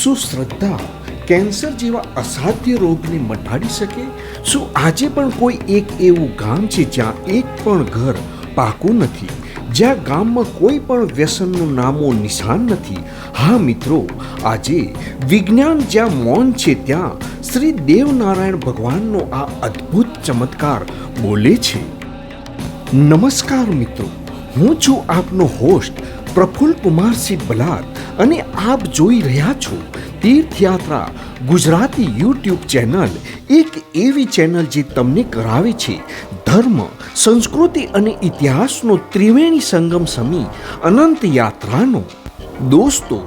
શું શ્રદ્ધા કેન્સર જેવા અસાધ્ય રોગને મટાડી શકે? શું આજે પણ કોઈ એક એવું ગામ છે જ્યાં એક પણ ઘર પાકું નથી, જ્યાં ગામમાં કોઈ પણ વ્યસનનું નામો નિશાન નથી? હા મિત્રો, આજે વિજ્ઞાન જ્યાં મૌન છે ત્યાં શ્રી દેવનારાયણ ભગવાનનો આ અદ્ભુત ચમત્કાર બોલે છે. નમસ્કાર મિત્રો, હું છું આપનો હોસ્ટ પ્રફુલ્લ કુમારસિંહ બલાદ અને આપ જોઈ રહ્યા છો તીર્થયાત્રા ગુજરાતી યુટ્યુબ ચેનલ, એક એવી ચેનલ જે તમને કરાવે છે ધર્મ, સંસ્કૃતિ અને ઇતિહાસનો ત્રિવેણી સંગમ સમી અનંત યાત્રાનો. દોસ્તો,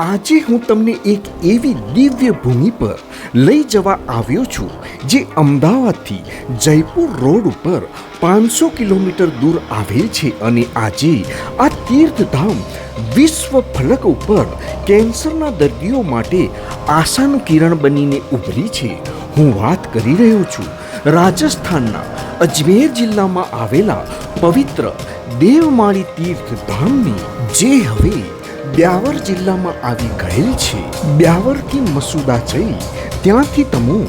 આજે હું તમને એક એવી દિવ્ય ભૂમિ પર લઈ જવા આવ્યો છું જે અમદાવાદથી જયપુર રોડ ઉપર 500 કિલોમીટર દૂર આવેલ છે અને આજે આ તીર્થધામ વિશ્વ ફલક ઉપર કેન્સરના દર્દીઓ માટે આશાનું કિરણ બનીને ઉભરી છે. હું વાત કરી રહ્યો છું રાજસ્થાનના અજમેર જિલ્લામાં આવેલા પવિત્ર દેવમાળી તીર્થધામની, જે હવે બ્યાવર જિલ્લામાં આવી ગયેલ છે. બ્યાવરથી મસુદા જઈ ત્યાંથી તમે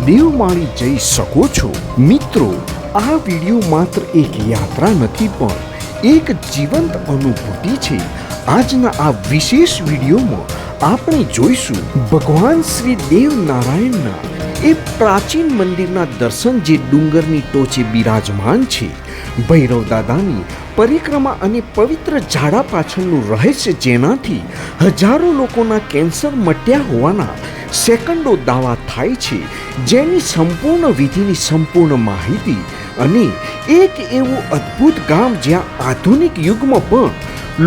દેવમાળી જઈ શકો છો. મિત્રો, આ વિડીયો માત્ર એક યાત્રા નથી પણ એક જીવંત અનુભૂતિ છે. આજના આ વિશેષ વિડીયોમાં આપણે જોઈશું ભગવાન શ્રી દેવનારાયણના એ પ્રાચીન મંદિરના દર્શન જે ડુંગરની ટોચે બિરાજમાન છે, ભૈરવ દાદાની પરિક્રમા અને પવિત્ર ઝાડા પાછળનું રહસ્ય, જેનાથી હજારો લોકોના કેન્સર મટ્યા હોવાના સેકન્ડો દાવા થાય છે, જેની સંપૂર્ણ વિધિની સંપૂર્ણ માહિતી, અને એક એવું અદ્ભુત ગામ જ્યાં આધુનિક યુગમાં પણ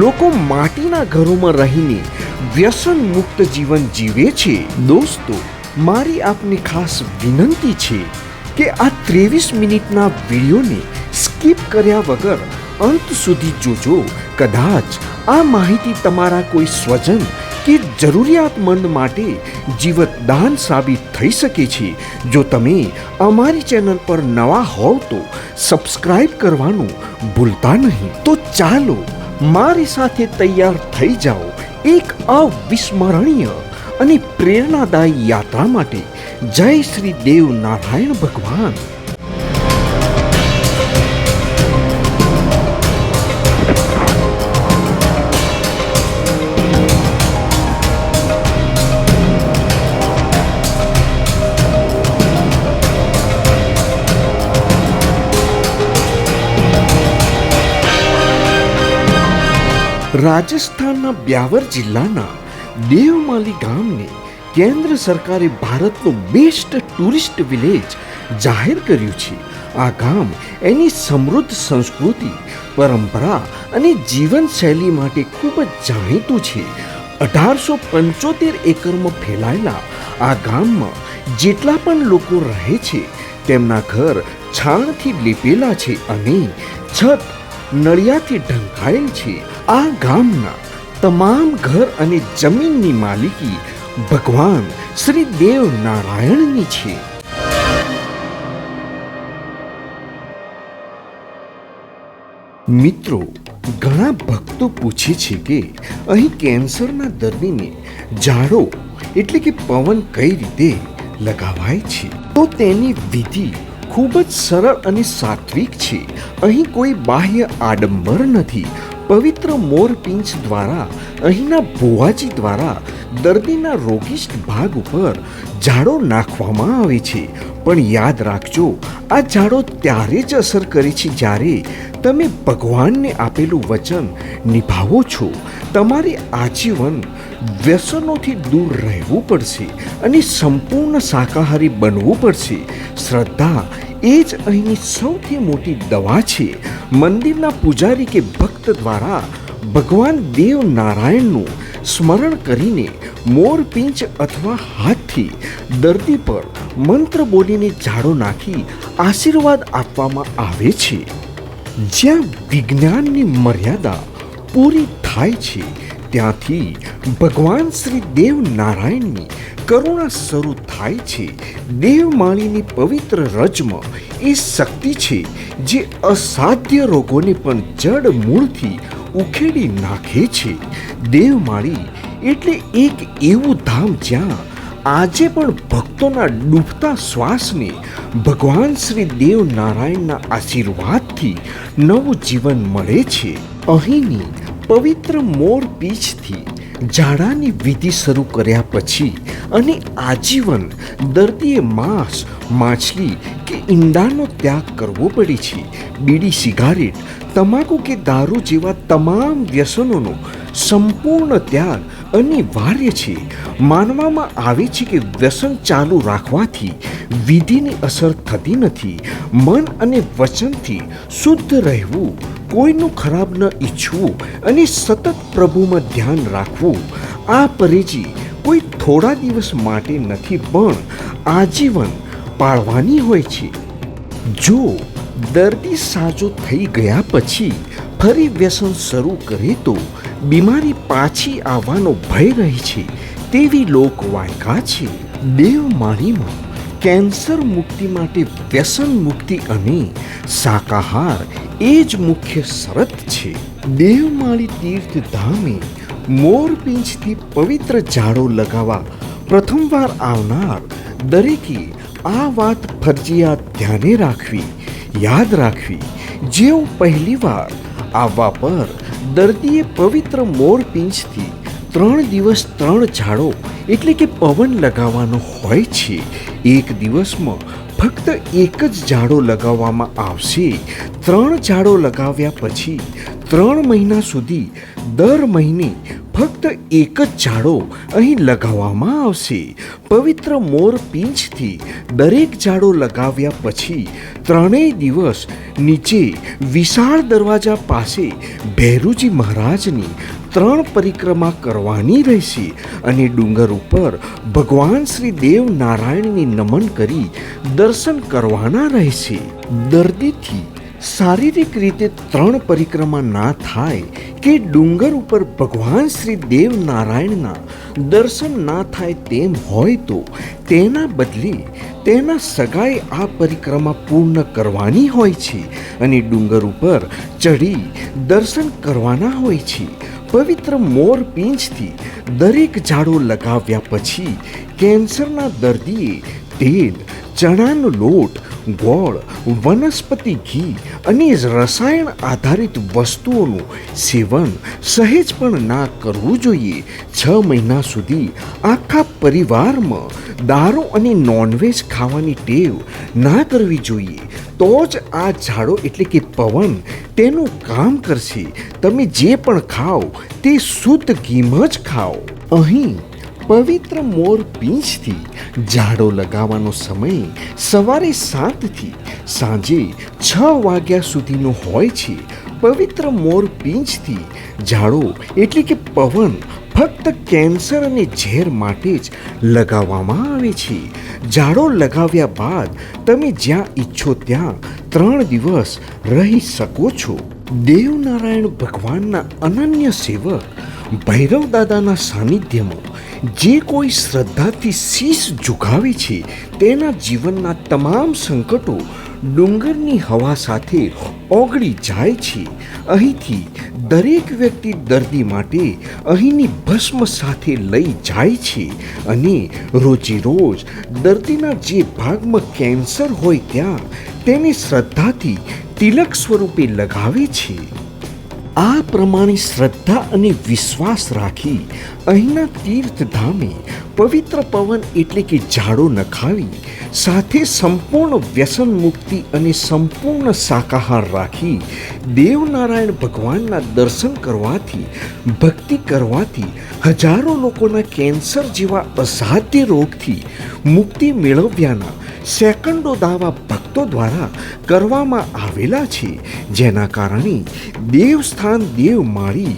લોકો માટીના ઘરોમાં રહીને વ્યસન મુક્ત જીવન જીવે છે. દોસ્તો, મારી આપને ખાસ વિનંતી છે કે આ 23 મિનિટના વિડીયોને સ્કીપ કર્યા વગર અંત સુધી જોજો. કદાચ આ માહિતી તમારા કોઈ સ્વજન કે જરૂરિયાતમંદ માટે જીવતદાન સાબિત થઈ શકે છે. જો તમે અમારી ચેનલ પર નવા હોવ તો સબસ્ક્રાઇબ કરવાનું ભૂલતા નહીં. તો ચાલો મારી સાથે તૈયાર થઈ જાઓ એક અવિસ્મરણીય અને પ્રેરણાદાયી યાત્રા માટે. જય શ્રી દેવ નારાયણ ભગવાન. રાજસ્થાનના બ્યાવર જિલ્લાના દેવમાલી ગામને કેન્દ્ર સરકારે ભારતનું બેસ્ટ ટુરિસ્ટ વિલેજ જાહેર કર્યું છે. આ ગામ એની સમૃદ્ધ સંસ્કૃતિ, પરંપરા અને જીવનશૈલી માટે ખૂબ જ જાણીતું છે. 1875 એકરમાં ફેલાયેલા આ ગામમાં જેટલા પણ લોકો રહે છે તેમના ઘર છાણથી લીપેલા છે અને છત નળિયાથી ઢંકાયેલ છે. આ ગામના તમામ ઘર અને જમીનની માલિકી ભગવાન શ્રી દેવ નારાયણની છે. મિત્રો, ઘણા ભક્તો પૂછે છે કે અહીં કેન્સરના દર્દીને ઝાડો એટલે કે પવન કઈ રીતે લગાવાય છે? તો તેની વિધિ ખૂબ જ સરળ અને સાત્વિક છે. અહીં કોઈ બાહ્ય આડંબર નથી. પવિત્ર મોરપીંછ દ્વારા, અહીંના ભુવાજી દ્વારા દર્દીના રોગિષ્ટ ભાગ ઉપર ઝાડો નાખવામાં આવે છે. પણ યાદ રાખજો, આ ઝાડો ત્યારે જ અસર કરે છે જ્યારે તમે ભગવાનને આપેલું વચન નિભાવો છો. તમારે આજીવન વ્યસનોથી દૂર રહેવું પડશે અને સંપૂર્ણ શાકાહારી બનવું પડશે. શ્રદ્ધા એ જ અહીંની સૌથી મોટી દવા છે. મંદિરના પૂજારી કે ભક્ત દ્વારા ભગવાન દેવ નારાયણનું સ્મરણ કરીને મોરપીંછ અથવા હાથથી દર્દી પર મંત્ર બોલીને ઝાડો નાખી આશીર્વાદ આપવામાં આવે છે. જ્યાં વિજ્ઞાનની મર્યાદા પૂરી થાય છે ત્યાંથી ભગવાન શ્રી દેવ નારાયણની કરુણા શરૂ થાય છે. દેવમાળીની પવિત્ર રજમાં એ શક્તિ છે જે અસાધ્ય રોગોને પણ જડ મૂળથી ઉખેડી નાખે છે. દેવમાળી એટલે એક એવું ધામ જ્યાં આજે પણ ભક્તોના ડૂબતા શ્વાસને ભગવાન શ્રી દેવ નારાયણના આશીર્વાદથી નવું જીવન મળે છે. અહીંની પવિત્ર મોર પીંછથી ઝાડાની વિધિ શરૂ કર્યા પછી અને આજીવન દર્દીએ માંસ, માછલી કે ઈંડાનો ત્યાગ કરવો પડે છે. બીડી, સિગારેટ, તમાકુ કે દારૂ જેવા તમામ વ્યસનોનો સંપૂર્ણ ત્યાગ અનિવાર્ય છે. માનવામાં આવે છે કે વ્યસન ચાલુ રાખવાથી વિધિની અસર થતી નથી. મન અને વચનથી શુદ્ધ રહેવું, કોઈનું ખરાબ ન ઈચ્છવું અને સતત પ્રભુમાં ધ્યાન રાખવું. આ પરેજી કોઈ થોડા દિવસ માટે નથી પણ આજીવન પાળવાની હોય છે. જો દર્દી સાજો થઈ ગયા પછી ફરી વ્યસન શરૂ કરે તો બીમારી પાછી આવવાનો ભય રહે છે તેવી લોકવાયકા છે. દેવમાળીમાં કેન્સર મુક્તિ માટે વ્યસન મુક્તિ અને શાકાહાર એ જ મુખ્ય શરત છે. દેવમાળી તીર્થધામે મોરપીંછથી પવિત્ર ઝાડો લગાવવા પ્રથમવાર આવનાર દરેકે આ વાત ફરજિયાત ધ્યાને રાખવી, યાદ રાખવી. જેઓ પહેલીવાર આવવા પર દર્દીએ પવિત્ર મોરપીંછથી 3 દિવસ 3 ઝાડો એટલે કે પવન લગાવવાનો હોય છે. એક દિવસમાં ફક્ત એક જ ઝાડો લગાવવામાં આવશે. 3 ઝાડો લગાવ્યા પછી 3 મહિના સુધી દર મહિને ફક્ત એક જ ઝાડો અહીં લગાવવામાં આવશે. પવિત્ર મોરપીંછથી દરેક ઝાડો લગાવ્યા પછી 3 દિવસ નીચે વિશાળ દરવાજા પાસે ભૈરુજી મહારાજની 3 પરિક્રમા કરવાની રહેશે અને ડુંગર ઉપર ભગવાન શ્રી દેવ નારાયણને નમન કરી દર્શન કરવાના રહેશે. દર્દીથી શારીરિક રીતે 3 પરિક્રમા ના થાય કે ડુંગર ઉપર ભગવાન શ્રી દેવ નારાયણના દર્શન ના થાય તેમ હોય તો તેના બદલે તેના સગાએ આ પરિક્રમા પૂર્ણ કરવાની હોય છે અને ડુંગર ઉપર ચડી દર્શન કરવાના હોય છે. પવિત્ર મોરપીંછથી દરેક ઝાડો લગાવ્યા પછી કેન્સરના દર્દીએ તેલ, ચણાનો લોટ, ગોળ, વનસ્પતિ ઘી અને રસાયણ આધારિત વસ્તુઓનું સેવન સહેજ પણ ના કરવું જોઈએ. 6 મહિના સુધી આખા પરિવારમાં દારૂ અને નોનવેજ ખાવાની ટેવ ના કરવી જોઈએ. તો જ આ ઝાડો એટલે કે પવન તેનું કામ કરશે. તમે જે પણ ખાઓ તે શુદ્ધ ઘીમાં જ ખાઓ. અહીં પવિત્ર મોરપીંછથી ઝાડો લગાવવાનો સમય સવારે 7 થી સાંજે 6 વાગ્યા સુધીનો હોય છે. પવિત્ર મોરપીંછથી ઝાડો એટલે કે પવન ફક્ત કેન્સર અને ઝેર માટે જ લગાવવામાં આવે છે. ઝાડો લગાવ્યા બાદ તમે જ્યાં ઈચ્છો ત્યાં 3 દિવસ રહી શકો છો. દેવનારાયણ ભગવાનના અનન્ય સેવક ભૈરવ દાદાના સાનિધ્યમાં જે કોઈ શ્રદ્ધાથી શીશ ઝુકાવે છે તેના જીવનના તમામ સંકટો ડુંગરની હવા સાથે ઓગળી જાય છે. અહીંથી દરેક વ્યક્તિ દર્દી માટે અહીંની ભસ્મ સાથે લઈ જાય છે અને રોજે રોજ દર્દીના જે ભાગમાં કેન્સર હોય ત્યાં તેને શ્રદ્ધાથી તિલક સ્વરૂપે લગાવે છે. આ પ્રમાણે શ્રદ્ધા અને વિશ્વાસ રાખી અહીંના તીર્થધામે પવિત્ર પવન એટલે કે ઝાડો નખાવી સાથે સંપૂર્ણ વ્યસન મુક્તિ અને સંપૂર્ણ શાકાહાર રાખી દેવનારાયણ ભગવાનના દર્શન કરવાથી, ભક્તિ કરવાથી હજારો લોકોના કેન્સર જેવા અસાધ્ય રોગથી મુક્તિ મેળવ્યાના સેકન્ડો દાવા ભક્તો દ્વારા કરવામાં આવેલા છે. જેના કારણે દેવસ્થાન દેવમાળી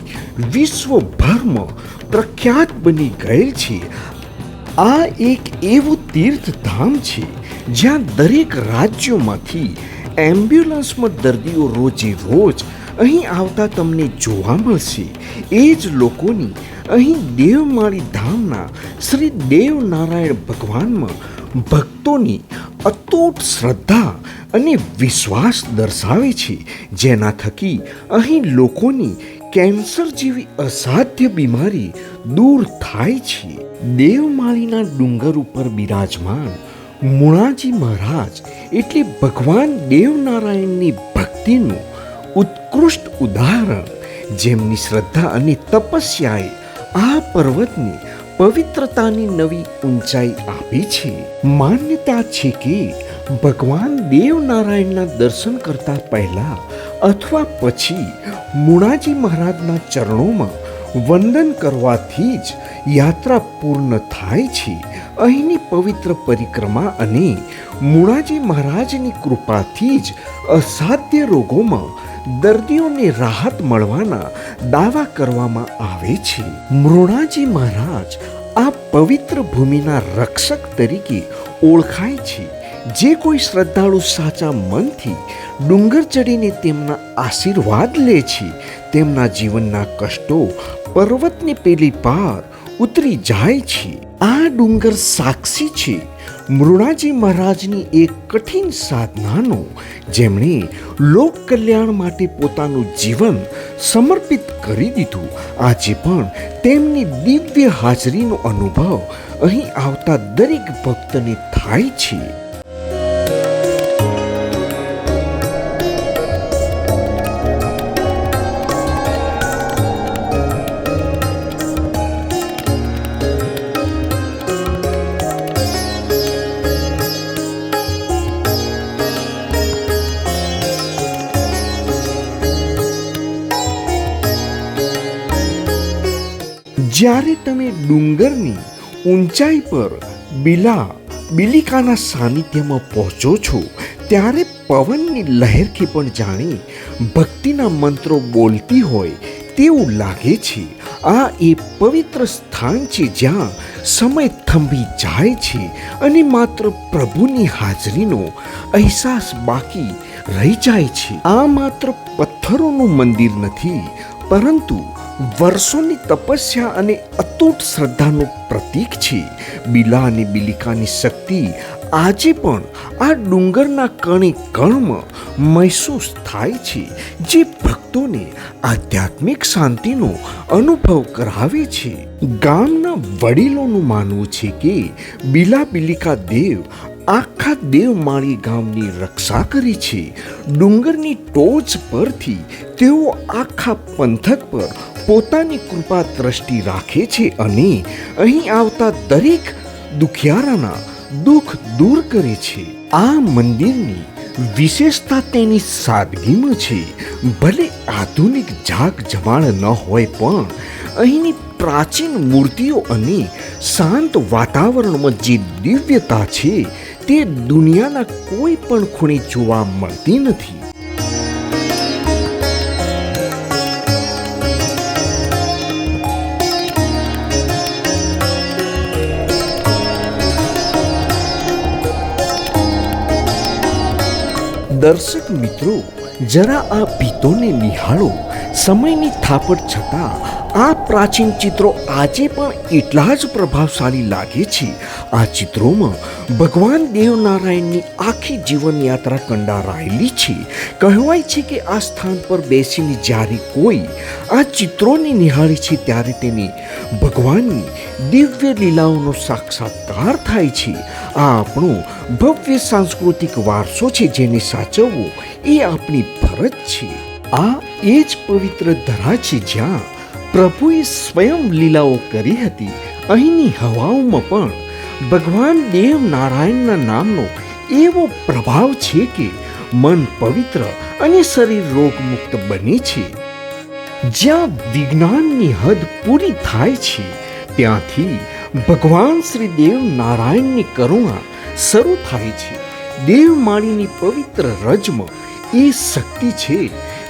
વિશ્વભરમાં પ્રખ્યાત બની ગયેલ છે. આ એક એવું તીર્થધામ છે જ્યાં દરેક રાજ્યોમાંથી એમ્બ્યુલન્સમાં દર્દીઓ રોજે રોજ અહીં આવતા તમને જોવા મળશે. એ જ લોકોની અહીં દેવમાળી ધામના શ્રી દેવનારાયણ ભગવાનમાં ભક્તોની અતૂટ શ્રદ્ધા અને વિશ્વાસ દર્શાવે છે, જેના થકી અહીં લોકોની કેન્સર જેવી અસાધ્ય બીમારી દૂર થાય છે. દેવમાળીના ડુંગર ઉપર બિરાજમાન મુણાજી મહારાજ એટલે ભગવાન દેવનારાયણની ભક્તિનું ઉત્કૃષ્ટ ઉદાહરણ, જેમની શ્રદ્ધા અને તપસ્યાએ આ પર્વતની પવિત્રતાની નવી ઊંચાઈ આપી છે. માન્યતા છે કે ભગવાન દેવનારાયણના દર્શન કરતા પહેલા અથવા પછી મુણાજી મહારાજના ચરણોમાં વંદન કરવાથી જ યાત્રા પૂર્ણ થાય છે. અહીંની પવિત્ર પરિક્રમા અને મુણાજી મહારાજની કૃપાથી જ અસાધ્ય રોગોમાં દર્દીઓને રાહત મળવાના દાવા કરવામાં આવે છે. મુણાજી મહારાજ આ પવિત્ર ભૂમિના રક્ષક તરીકે ઓળખાય છે. જે કોઈ શ્રદ્ધાળુ સાચા મનથી ડુંગર ચડીને તેમના આશીર્વાદ લે છે, તેમના જીવનના કષ્ટો પર્વતને પેલી પાર ઉતરી જાય છે. આ ડુંગર સાક્ષી છે મુણાજી મહારાજની એક કઠિન સાધનાનો, જેમણે લોક કલ્યાણ માટે પોતાનું જીવન સમર્પિત કરી દીધું. આજે પણ તેમની દિવ્ય હાજરીનો અનુભવ અહીં આવતા દરેક ભક્તને થાય છે. જ્યારે તમે ડુંગરની ઊંચાઈ પર બિલિકાના સાનિધ્યમાં પહોંચો છો, ત્યારે પવનની લહેરથી પણ જાણે ભક્તિના મંત્રો બોલતી હોય તેવું લાગે છે. આ એ પવિત્ર સ્થાન છે જ્યાં સમય થંભી જાય છે અને માત્ર પ્રભુની હાજરીનો અહેસાસ બાકી રહી જાય છે. આ માત્ર પથ્થરોનું મંદિર નથી, પરંતુ વર્ષોની તપસ્યા અને અતૂટ શ્રદ્ધાનું પ્રતીક છે. બિલા અને બિલિકાની શક્તિ આજે પણ આ ડુંગરના કણે કણમાં મહેસૂસ થાય છે, જે ભક્તોને આધ્યાત્મિક શાંતિનો અનુભવ કરાવે છે. ગામના વડીલોનું માનવું છે કે બિલા બિલિકા દેવ આખા દેવમાળી ગામની રક્ષા કરે છે. ડુંગરની ટોચ પરથી તેઓ આખા પંથક પર પોતાની કૃપા દ્રષ્ટિ રાખે છે અને અહીં આવતા દરેક દુખિયારાના દુઃખ દૂર કરે છે. આ મંદિરની વિશેષતા તેની સાદગીમાં છે. ભલે આધુનિક જાગ જમાણ ન હોય, પણ અહીંની પ્રાચીન મૂર્તિઓ અને શાંત વાતાવરણમાં જે દિવ્યતા છે તે દુનિયાના કોઈ પણ ખૂણે જોવા મળતી નથી. દર્શક મિત્રો, જરા આ ભીતોને નિહાળો. સમયની થાપટ છતાં આ પ્રાચીન ચિત્રો આજે પણ એટલા જ પ્રભાવશાળી લાગે છે. આ ચિત્રોમાં ભગવાન દેવનારાયણની આખી જીવનયાત્રા કંડારાયેલી છે. કહેવાય છે કે આ સ્થાન પર બેસીને જ્યારે કોઈ આ ચિત્રોને નિહાળે છે, ત્યારે તેને ભગવાનની દિવ્ય લીલાઓનો સાક્ષાત્કાર થાય છે. આ આપણો ભવ્ય સાંસ્કૃતિક વારસો છે, જેને સાચવવો એ આપણી ફરજ છે. આ એ જ પવિત્ર ધરા છે જ્યાં પ્રભુએ સ્વયં લીલાઓ કરી હતી. અહીંની હવાઓમાં પણ ભગવાન દેવ નારાયણના નામનો એવો પ્રભાવ છે કે મન પવિત્ર અને શરીર રોગમુક્ત બને છે. જ્યાં વિજ્ઞાનની હદ પૂરી થાય છે, ત્યાંથી ભગવાન શ્રી દેવ નારાયણની કરુણા શરૂ થાય છે. દેવમાળીની પવિત્ર રજમાં એ શક્તિ છે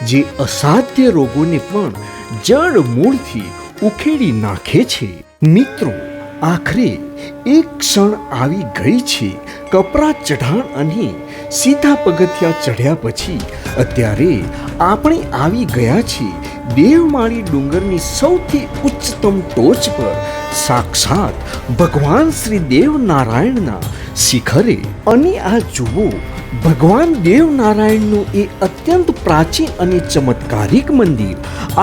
જે અસાધ્ય રોગોને પણ જડ મૂળથી ઉખેડી નાખે છે. મિત્રો, આખરે એક ક્ષણ આવી ગઈ છે. કપરા ચઢાણ અને સીધા પગથિયા ચઢ્યા પછી અત્યારે આપણે આવી ગયા છીએ દેવમાળી ડુંગરની સૌથી ઉચ્ચતમ ટોચ પર, સાક્ષાત ભગવાન શ્રી દેવ નારાયણના શિખરે. અને આ જુઓ, ભગવાન દેવનારાયણનું એ અત્યંત પ્રાચીન અને ચમત્કારિક મંદિર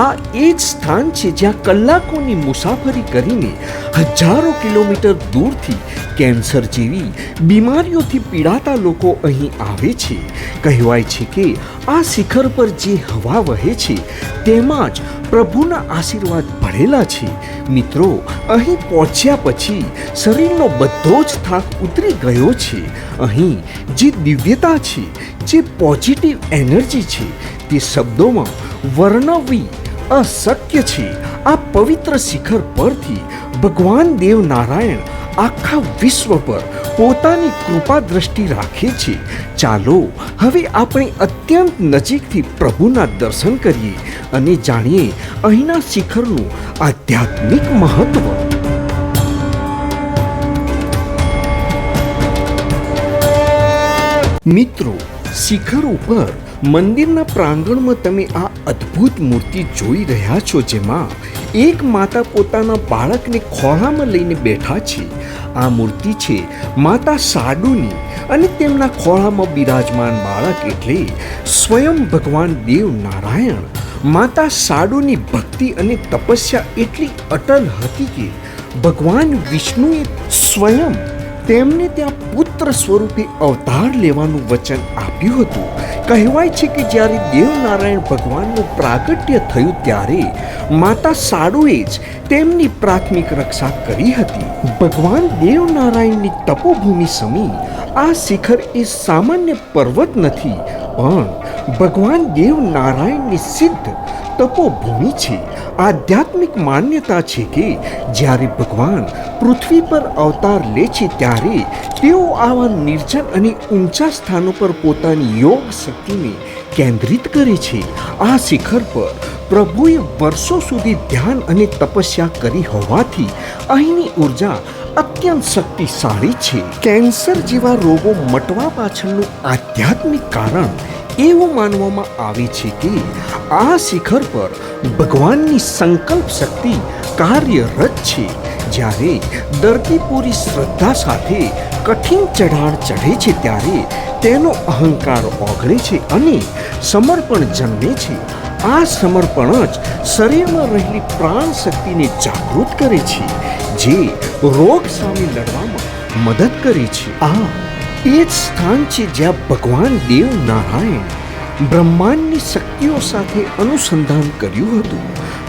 આ એ જ સ્થાન છે જ્યાં કલાકોની મુસાફરી કરીને હજારો કિલોમીટર દૂરથી કેન્સર જેવી બીમારીઓથી પીડાતા લોકો અહીં આવે છે. કહેવાય છે કે આ શિખર પર જે હવા વહે છે તેમાં જ પ્રભુના આશીર્વાદ ભરેલા છે. મિત્રો, અહીં પહોંચ્યા પછી શરીરનો બધો જ થાક ઉતરી ગયો છે. અહીં જે દિવ્યતા છે, જે પોઝિટિવ એનર્જી છે, તે શબ્દોમાં વર્ણવવી અશક્ય છે. આ પવિત્ર શિખર પરથી ભગવાન દેવનારાયણ આખા વિશ્વ પર પોતાની કૃપા દ્રષ્ટિ રાખે છે. ચાલો હવે આપણે અત્યંત નજીકથી પ્રભુના દર્શન કરીએ અને જાણીએ અહીંના શિખરનું આધ્યાત્મિક મહત્વ. મિત્રો, શિખર ઉપર મંદિરના પ્રાંગણમાં તમે આ અદ્ભુત મૂર્તિ જોઈ રહ્યા છો, જેમાં એક માતા પોતાના બાળકને ખોળામાં લઈને બેઠા છે. આ મૂર્તિ છે માતા સાડુની અને તેમના ખોળામાં બિરાજમાન બાળક એટલે સ્વયં ભગવાન દેવનારાયણ. માતા સાડુની ભક્તિ અને તપસ્યા એટલી અટલ હતી કે ભગવાન વિષ્ણુએ સ્વયં તેમને ત્યાં પુત્ર સ્વરૂપે અવતાર લેવાનું વચન આપ્યું હતું. કહેવાય છે કે જ્યારે દેવનારાયણ ભગવાનનું પ્રાગટ્ય થયું ત્યારે માતા સાડુએ જ તેમની પ્રાથમિક રક્ષા કરી હતી. ભગવાન દેવનારાયણની તપોભૂમિ સમી આ શિખર એ સામાન્ય પર્વત નથી, પણ ભગવાન દેવનારાયણની સિદ્ધ તપોભૂમિ છે. આધ્યાત્મિક માન્યતા છે કે જ્યારે ભગવાન પૃથ્વી પર અવતાર લે છે ત્યારે તેઓ આવા નિર્જન અને ઊંચા સ્થાનો પર પોતાની યોગ શક્તિને કેન્દ્રિત કરે છે. આ શિખર પર પ્રભુએ વર્ષો સુધી ધ્યાન અને તપસ્યા કરી હોવાથી અહીંની ઉર્જા અત્યંત શક્તિશાળી છે. કેન્સર જેવા રોગો મટવા પાછળનું આધ્યાત્મિક કારણ એવું માનવામાં આવે છે કે આ શિખર પર ભગવાનની સંકલ્પ શક્તિ કાર્યરત છે. જ્યારે દર્દી પૂરી શ્રદ્ધા સાથે કઠિન ચઢાણ ચઢે છે ત્યારે તેનો અહંકાર ઓગળે છે અને સમર્પણ જન્મે છે. આ સમર્પણ જ શરીરમાં રહેલી પ્રાણ શક્તિને જાગૃત કરે છે, જે રોગ સામે લડવામાં મદદ કરે છે. આ એ જ સ્થાન છે જ્યાં ભગવાન દેવનારાયણ બ્રહ્માંડની શક્તિઓ સાથે અનુસંધાન કર્યું હતું.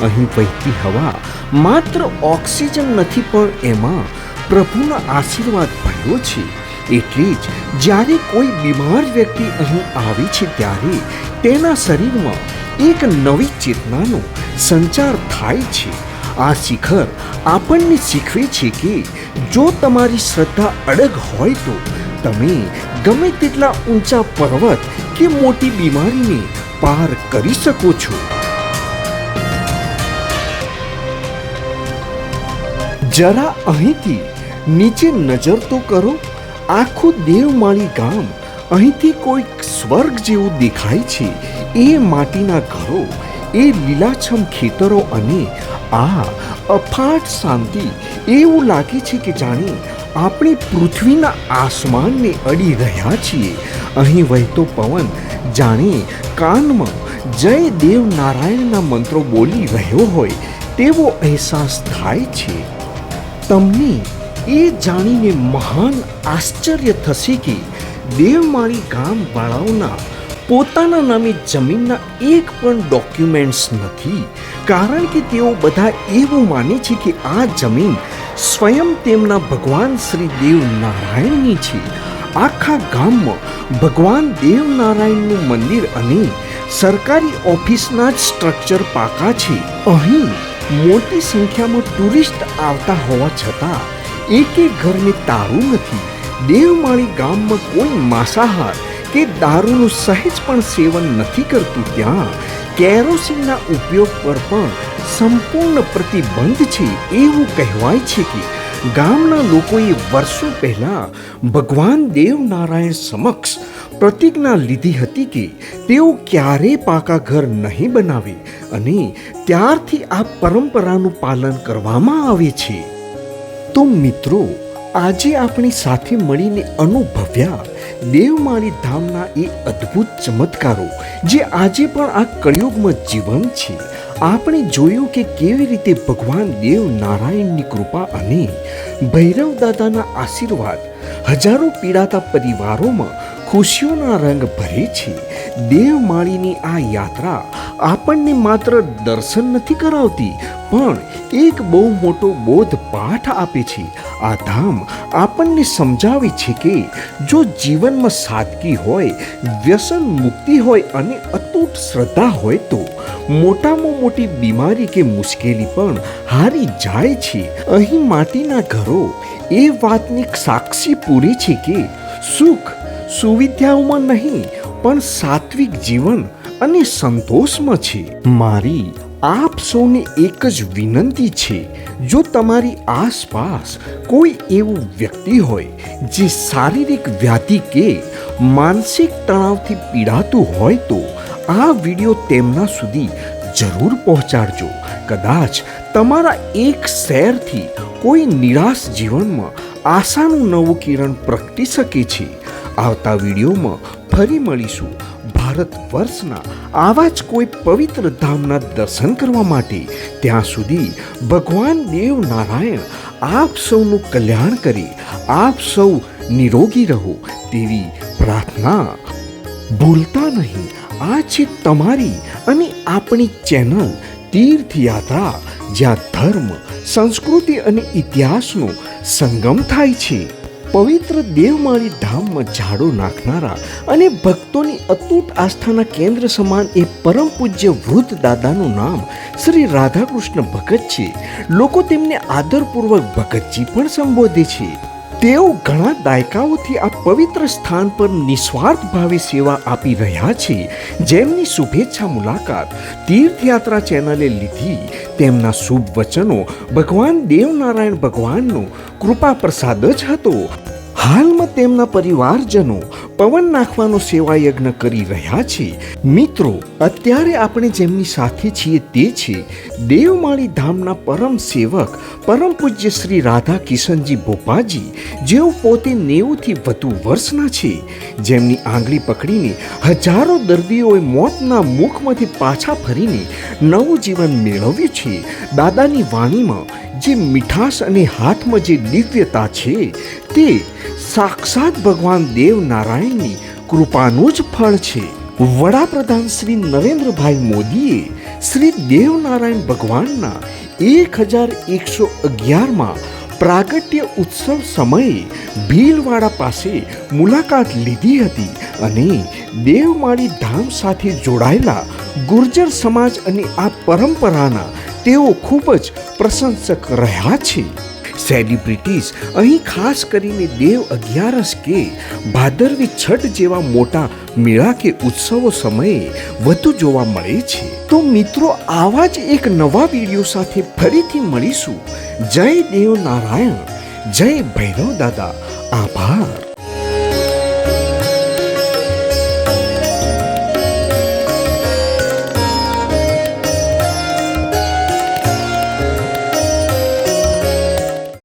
અહીં વહેતી હવા માત્ર ઓક્સિજન નથી, પણ એમાં પ્રભુના આશીર્વાદ ભર્યો છે. એટલે જ જ્યારે કોઈ બીમાર વ્યક્તિ અહીં આવે છે ત્યારે તેના શરીરમાં એક નવી ચેતનાનો સંચાર થાય છે. આ શિખર આપણને શીખવે છે કે જો તમારી શ્રદ્ધા અડગ હોય તો તમે ગમે તેટલા ઊંચા પર્વત કે મોટી બીમારીને પાર કરી શકો છો. જરા અહીંથી નીચે નજર તો કરો. આખું દેવમાળી ગામ અહીંથી કોઈક સ્વર્ગ જેવું દેખાય છે. એ માટીના ઘરો, એ લીલાછમ ખેતરો અને આ અફાટ શાંતિ, એવું લાગે છે કે જાણે આપણે પૃથ્વીના આસમાનને અડી રહ્યા છીએ. અહીં વહેતો પવન જાણે કાનમાં જય દેવનારાયણના મંત્રો બોલી રહ્યો હોય તેવો અહેસાસ થાય છે. તમને એ જાણીને મહાન આશ્ચર્ય થશે કે દેવમાળી ગામવાળાઓના પોતાના નામે જમીનના એક પણ ડોક્યુમેન્ટ્સ નથી, કારણ કે તેઓ બધા એવું માને છે કે આ જમીન સ્વયં તેમના ભગવાન શ્રી દેવનારાયણની છે. આખા ગામમાં ભગવાન દેવનારાયણનું મંદિર અને સરકારી ઓફિસના જ સ્ટ્રક્ચર પાકા છે. અહીં મોટી સંખ્યામાં ટુરિસ્ટ આવતા હોવા છતાં એકે ઘરને તાળું નથી. દેવમાળી ગામમાં કોઈ માંસાહાર કે દારૂનું સહેજ પણ સેવન નથી કરતું. ત્યાં કેરોસીનના ઉપયોગ પર પણ સંપૂર્ણ પ્રતિબંધ છે. એવું કહેવાય છે કે ગામના લોકોએ વર્ષો પહેલા ભગવાન દેવનારાયણ સમક્ષ પ્રતિજ્ઞા લીધી હતી કે તેઓ ક્યારેય પાકા ઘર નહીં બનાવે, અને ત્યારથી આ પરંપરાનું પાલન કરવામાં આવે છે. તો મિત્રો, આજે આપણી સાથે મળીને અનુભવ્યા દેવમાળી ધામના એ અદ્ભુત ચમત્કારો જે આજે પણ આ કળિયુગમાં જીવંત છે. આપણે જોયું કે કેવી રીતે ભગવાન દેવ નારાયણની કૃપા અને ભૈરવ દાદાના આશીર્વાદ હજારો પીડાતા પરિવારોમાં ખુશીઓના રંગ ભરે છે. દેવમાળીની આ યાત્રા આપણને માત્ર દર્શન નથી કરાવતી પણ એક બહુ મોટો બોધ પાઠ આપે છે. આ ધામ આપણને સમજાવે છે કે જો જીવનમાં સાદગી હોય, વ્યસન મુક્તિ હોય અને અતૂટ શ્રદ્ધા હોય તો મોટામાં મોટી બીમારી કે મુશ્કેલી પણ હારી જાય છે. અહીં માટીના ઘરો એ વાતની સાક્ષી પૂરી છે કે સુખ સુવિધાઓમાં નહીં પણ સાત્વિક જીવન અને સંતોષમાં છે. મારી આપ સૌને એક જ વિનંતી છે, જો તમારી આસપાસ કોઈ એવું વ્યક્તિ હોય જે શારીરિક વ્યાધિ કે માનસિક તણાવથી પીડાતું હોય તો આ વિડીયો તેમના સુધી જરૂર પહોંચાડજો. કદાચ તમારા એક શેરથી કોઈ નિરાશ જીવનમાં આશાનું નવું કિરણ પ્રગટી શકે છે. આવતા વિડીયોમાં ફરી મળીશું ભારત વર્ષના આવા જ કોઈ પવિત્ર ધામના દર્શન કરવા માટે. ત્યાં સુધી ભગવાન દેવ નારાયણ આપ સૌનું કલ્યાણ કરે, આપ સૌ નિરોગી રહો તેવી પ્રાર્થના. ભૂલતા નહીં, આ છે તમારી અને આપણી ચેનલ તીર્થયાત્રા, જ્યાં ધર્મ, સંસ્કૃતિ અને ઇતિહાસનો સંગમ થાય છે. પવિત્ર દેવમાળી ધામમાં ઝાડો નાખનારા અને ભક્તોની અતૂટ આસ્થાના કેન્દ્ર સમાન એ પરમ પૂજ્ય વૃદ્ધ દાદાનું નામ શ્રી રાધાકૃષ્ણ ભગત છે. લોકો તેમને આદરપૂર્વક ભગતજી પણ સંબોધે છે. તેઓ ઘણા દાયકાઓથી આ પવિત્ર સ્થાન પર નિસ્વાર્થ ભાવે સેવા આપી રહ્યા છે. જેમની શુભેચ્છા મુલાકાત તીર્થયાત્રા ચેનલે લીધી, તેમના શુભ વચનો ભગવાન દેવનારાયણ ભગવાનનો કૃપા પ્રસાદ જ હતો. હાલમાં તેમના પરિવારજનો પવન નાખવાનો સેવા યજ્ઞ કરી રહ્યા છે. મિત્રો, અત્યારે આપણે જેમની સાથે છીએ તે છે દેવમાળી ધામના પરમ સેવક પરમ પૂજ્ય શ્રી રાધા કિશનજી બોપાજી, જેઓ પોતે 90થી વધુ વર્ષના છે. જેમની આંગળી પકડીને હજારો દર્દીઓએ મોતના મુખમાંથી પાછા ફરીને નવું જીવન મેળવ્યું છે. દાદાની વાણીમાં જે મીઠાશ અને હાથમાં જે દિવ્યતા છે તે સાક્ષાત ભગવાન દેવ નારાયણની કૃપાનું જ ફળ છે. વડાપ્રધાન શ્રી નરેન્દ્રભાઈ મોદીએ શ્રી દેવનારાયણ ભગવાનના 1111માં પ્રાગટ્ય ઉત્સવ સમયે ભીલવાડા પાસે મુલાકાત લીધી હતી અને દેવમાળી ધામ સાથે જોડાયેલા ગુર્જર સમાજ અને આ પરંપરાના તેઓ ખૂબ જ પ્રશંસક રહ્યા છે. સેલિબ્રિટીઝ અહીં ખાસ કરીને દેવ અગિયારસ કે ભાદરવી છઠ જેવા મોટા મેળા કે ઉત્સવો સમયે વધુ જોવા મળે છે. તો મિત્રો, આવા જ એક નવા વિડીયો સાથે ફરીથી મળીશું. જય દેવ નારાયણ, જય ભૈરવ દાદા. આભાર.